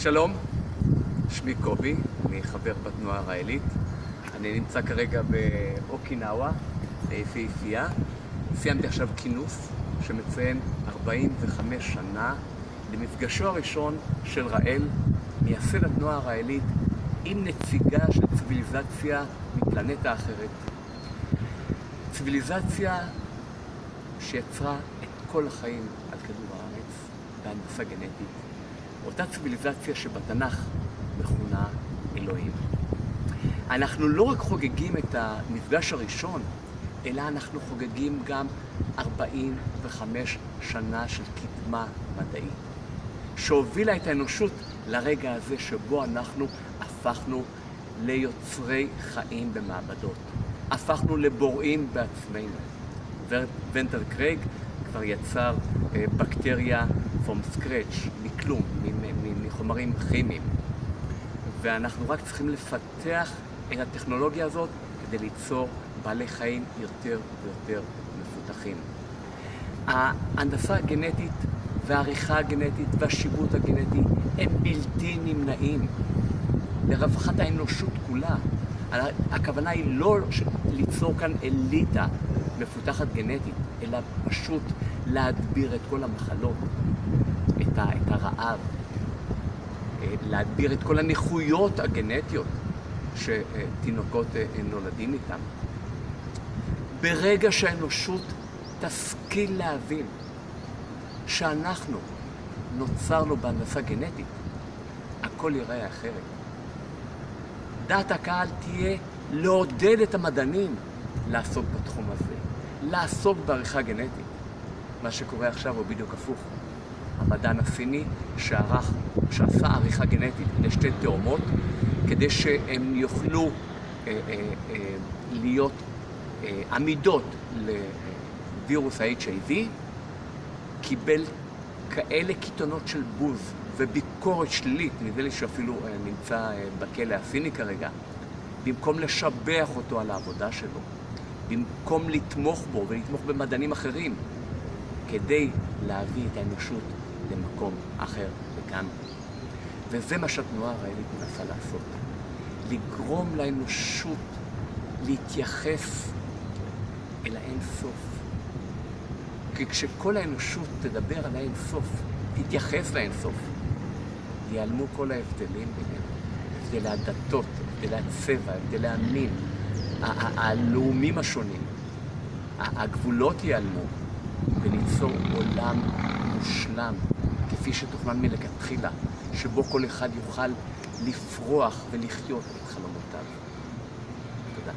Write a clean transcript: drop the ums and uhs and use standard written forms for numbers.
שלום, שמי קובי, אני חבר בתנועה הרעילית. אני נמצא כרגע באוקינאווה, ביפהפייה. סיימתי עכשיו כינוס שמציין 45 שנה למפגשו הראשון של ראל, מייסד התנועה הרעילית, עם נציגה של ציוויליזציה מפלנטה אחרת. ציוויליזציה שיצרה את כל החיים על כדור הארץ בהנדסה גנטית. אותה ציוויליזציה שבתנ"ך מכונה אלוהים. אנחנו לא רק חוגגים את המפגש הראשון, אלא אנחנו חוגגים גם 45 שנה של קדמה מדעית, שהובילה את האנושות לרגע הזה שבו אנחנו הפכנו ליוצרי חיים במעבדות. הפכנו לבוראים בעצמנו. ונטל קרייג כבר יצר בקטריה from scratch, מכלום, מחומרים כימיים. ואנחנו רק צריכים לפתח את הטכנולוגיה הזאת כדי ליצור בעלי חיים יותר ויותר מפותחים. ההנדסה הגנטית והעריכה הגנטית והשיבוט הגנטי הם בלתי נמנעים לרווחת האנושות כולה. הכוונה היא לא ליצור כאן אליטה מפותחת גנטית, אלא פשוט להדביר את כל המחלות, את הרעב, להדביר את כל הנכויות הגנטיות שתינוקות נולדים איתם. ברגע שהאנושות תשכיל להבין שאנחנו נוצרנו בהנדסה גנטית, הכל ייראה אחרת. דעת הקהל תהיה לעודד את המדענים לעסוק בתחום הזה, לעסוק בעריכה גנטית. מה שקורה עכשיו הוא בדיוק הפוך. המדען הסיני שעשה עריכה גנטית לשתי תאומות, כדי שהם יוכלו להיות עמידות לווירוס ה-HIV, קיבל כאלה קיתונות של בוז וביקורת שלילית, נדמה לי שאפילו נמצא בכלא הסיני כרגע, במקום לשבח אותו על העבודה שלו, במקום לתמוך בו ולתמוך במדענים אחרים, כדי להביא את האנושות למקום אחר לגמרי. וזה מה שהתנועה הרעילית מנסה לעשות. לגרום לאנושות להתייחס אל האין סוף. כי כשכל האנושות תדבר על האין סוף, תתייחס לאין סוף, ייעלמו כל ההבדלים בינינו. הבדלי הדתות, הבדלי הצבע, הבדלי המין, הלאומים השונים. הגבולות ייעלמו, וליצור עולם מושלם, כפי שתוכנן מלכתחילה, שבו כל אחד יוכל לפרוח ולחיות את חלומותיו. תודה.